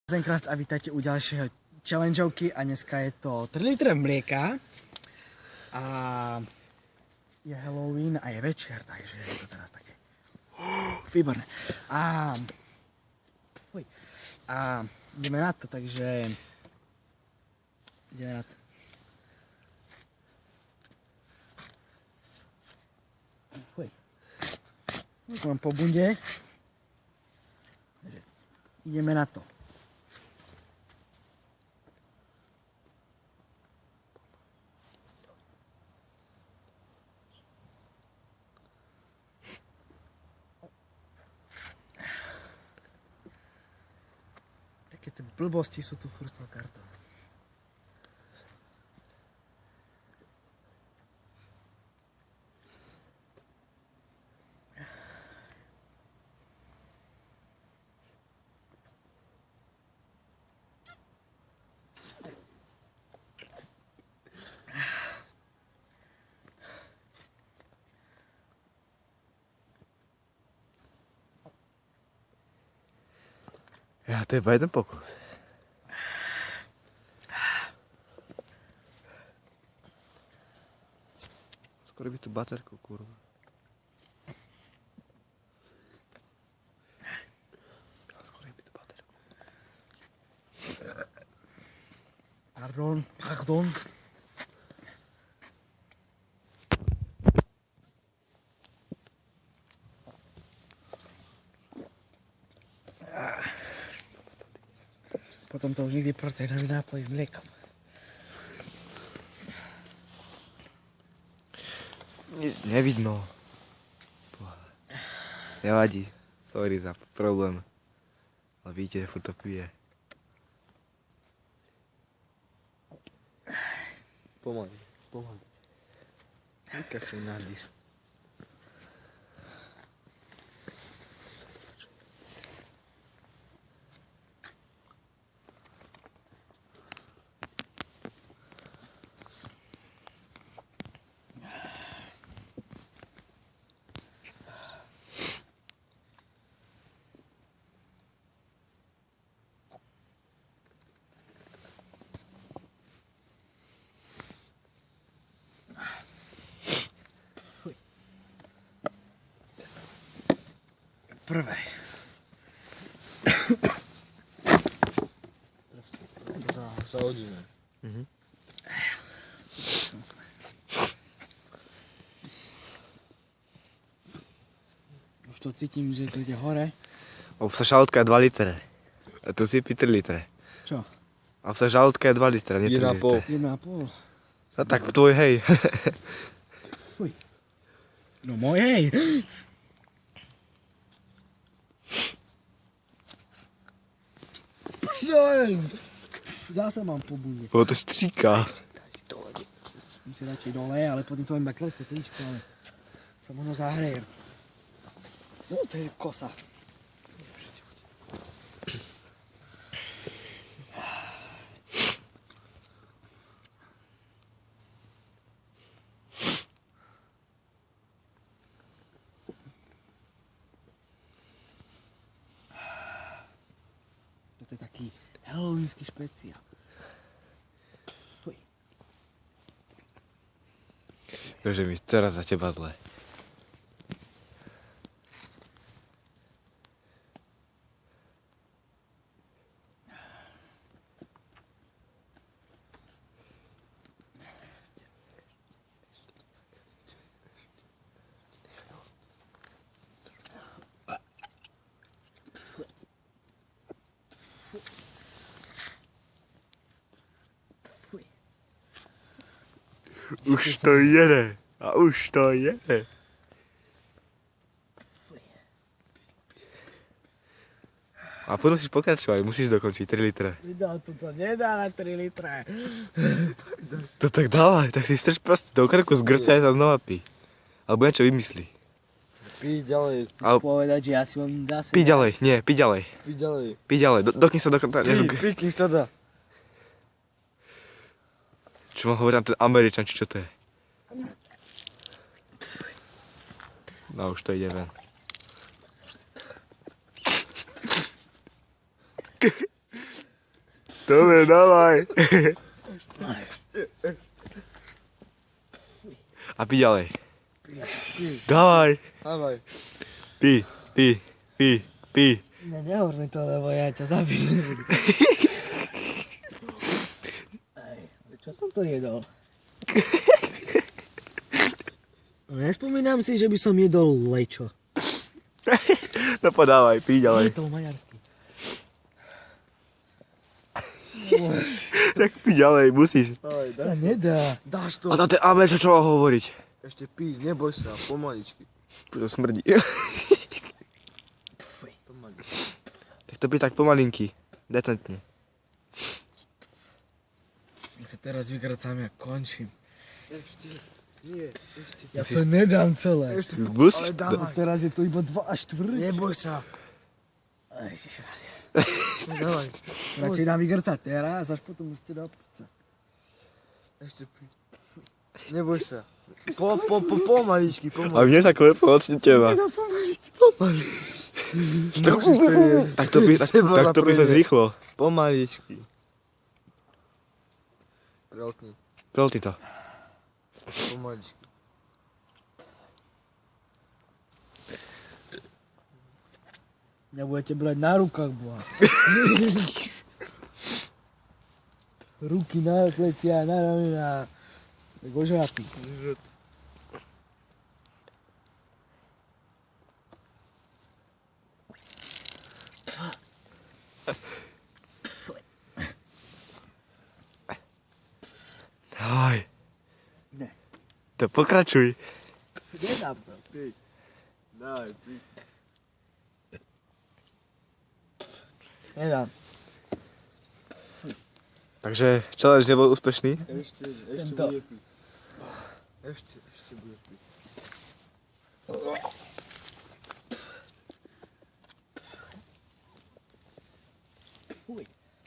Zenkrát a vítajte u ďalšieho challengeovky a dneska je to 3 litre mlieka a je Halloween a je večer, takže je to teraz také výborné. A ideme na to, takže ideme na to. To mám po bunde. Takže ideme na to. Také tie blbosti sú tu furt s tou kartou. Ja, to je iba jeden pokus. Skoro by tu baterku, kurva. Skoro by tu baterku. Pardon. Potom to už nikdy proteinový nápoj s mliekom. Nevidno. Nevadí. Sorry za problém. Ale vidíte, že furt to pije. Pomaly. Víka si nádýš. Prvé. To sa hodíme. Už to cítim, že to ide hore. Obsah žalúdka je 2 litre. A tu si 3 litre. Čo? Obsah žalúdka je 2 litre, nie 3 litre. 1,5. No tak tvoj, hej. No môj, hej. Zase mám po bunde. Bo to stříká. Musím si radšej dole, ale potom to len iba krátko tričko, ale sa možno zahrejem. No to je kosa. Toto je taký halloweensky špeciál. Bože, mi teraz za teba zle. Už to jede. A už to jede. A potom musíš pokračovať, musíš dokončiť 3 litre. To sa nedá na 3 litre. To tak dávaj, tak si strč proste do krku, zgrcaj sa znova pí. Alebo niečo vymyslí. Pí ďalej, Povedať, že ja si mám zase... Pí ďalej, nie, pí ďalej. pí ďalej. Pí ďalej, dokým sa Pí, kým to dá. Čo mám hovoriť na ten Američan, či čo to je? No už to ide ven. Dobre, dávaj. A pí ďalej. Dávaj. Dávaj. Pí. Ne, nehovor mi to, lebo ja ťa zabijem. Čo som to jedol? Nespomínam si, že by som jedol lečo. No podávaj, pí Je ďalej. to maďarský. Tak pí ďalej, musíš. Dávaj, Sa nedá. dáš to. A to je Amečo, čo má hovoriť? Ešte pí, neboj sa, pomaličky. To smrdí. Pomaličky. Tak to pí tak pomalinky. Decentne. Ja sa teraz vykracám, ja končím. Ešte. Nie, ešte. Ja to nedám celé. Ešte. Musíš Ale dávaj. Teraz je to iba 2 až 4. Neboj sa. Ježišmaria. Dávaj. Radšej dám vykrcať teraz, až potom musíte dať prca. Ešte pí. Neboj sa. Pomaličky, A pomaličky. mne sa klepo od teba. Tak to pí, tak to pí fest rýchlo. Pomaličky. Preotni. Preltni to. Pomaličky. Nebudete brať na rukách, boha. Ruky na plecia, na ramena. Tak ožratý. Dávaj. Ne. To pokračuj. Nedám to. Dávaj, pí. Nedám. Takže challenge nebol úspešný. Ešte Tento. bude pí. Ešte bude pí.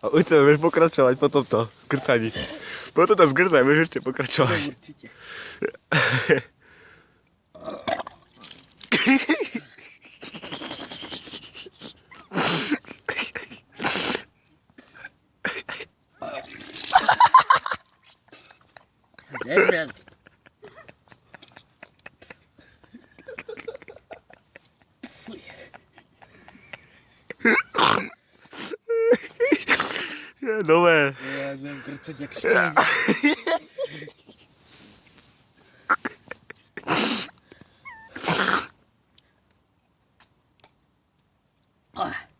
A už sa vieš pokračovať po tomto zgrcaní. Po tomto zgrcaj, vieš ešte pokračovať. Určite. Nedám. Nové. Ja budem krcať jak šťať.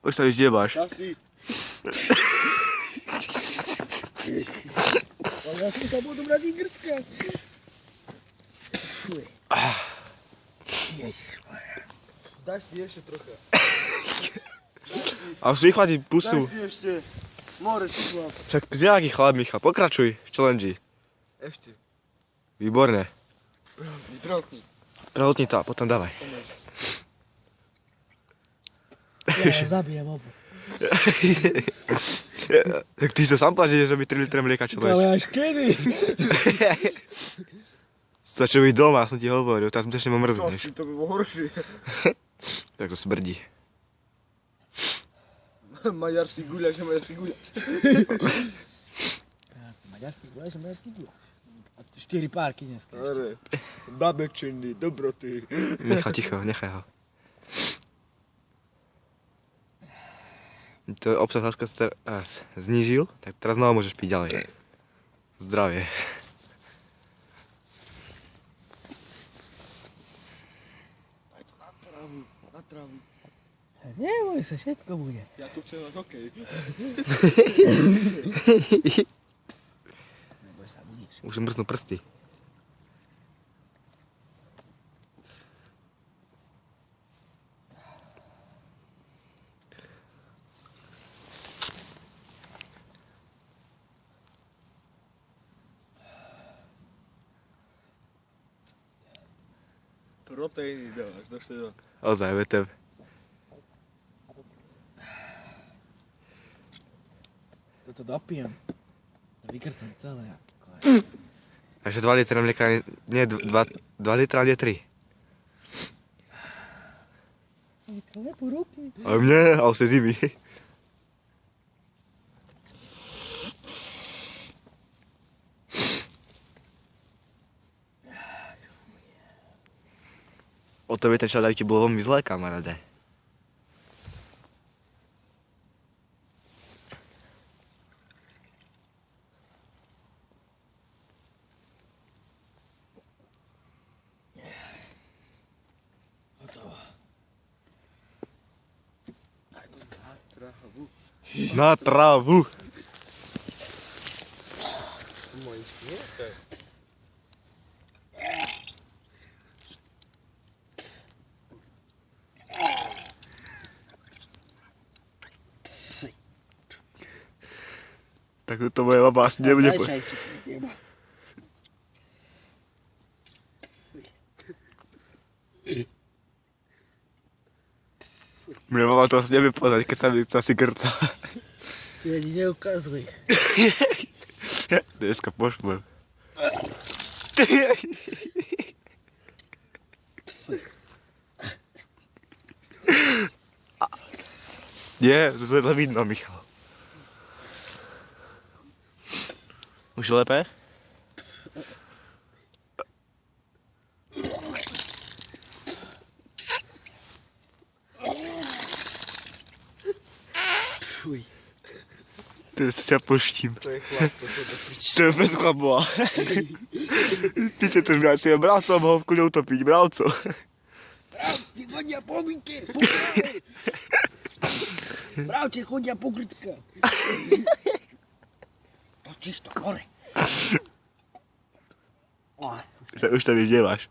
Už sa už jebáš. Asi. Ja si sa budú brať grcka. Fuj. Ježišmaria. Daj si ešte trocha. A už vychladí Daj pusu. si ešte. More si chlap. Však si nejaký chlap, Michal. Pokračuj v challenge. Ešte. Výborné. Vytrokni. Prelotni to a potom dávaj. Ja zabijem obu. Tak ty sa sám pláš, že by 3 litre mlieka čo Ale leč. až kedy? Stačí byť doma, som ti hovoril. Teraz začneme To mrznúť. asi to by bolo horšie. Tak to smrdí. Maďarský guľaš, maďarský guľaš. Maďarský guláš a maďarský guláš. A 4 párky dneska. Are. Babečiny, dobroty. Michal, ticho, nechaj ho. To je obsah Saska znížil, tak teraz znovu môžeš piť ďalej. Zdravie. Na trávu. Neboj sa, všetko bude. Ja tu chcem na hokej. Neboj sa, budeš. Už mrznú prsty. Proteíny dávaš do seba. Ozaj, vetev. Toto dopijem. To vykrcam celé. Takže 2 litre mlieka, nie 2 litre, ale nie 3. Lepo ruky. A mne, a už se zimy. potom by ten čaľak ti bolo veľmi zlé, kamaráde. Na trávu. Tak to moje baba asi nebude Moja mama to asi nebude povedať, keď sa mi chce asi grca. Ja ti neukazuj. Dneska pošlem. Nie, to je vidno, Michal. Už lépe? Fuj. Teraz sa ťa poštím. To je chlap, to piči. To je bez chlapova. Piče, to už by asi bravcom ho v kľude utopiť, bravco. Bravci chodia po byte, Bravci chodia po krytka. Točíš to hore. Už tam ideš.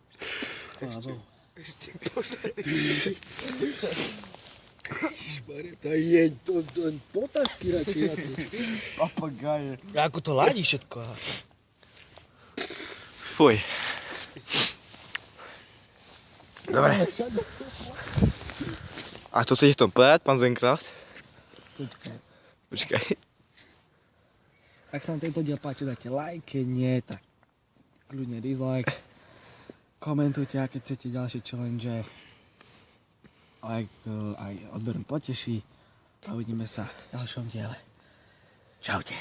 To je to potasky radšej na to. Papagáje. Ako to ladí všetko. Fuj. Dobre. A čo chcete v tom povedať, pán Zenkraft? Počkaj. Ak sa vám tento diel páči, dajte like, keď nie, tak kľudne dislike. Komentujte, aké chcete ďalšie challenge. Like aj odberem poteší a uvidíme sa v ďalšom diele. Čaute.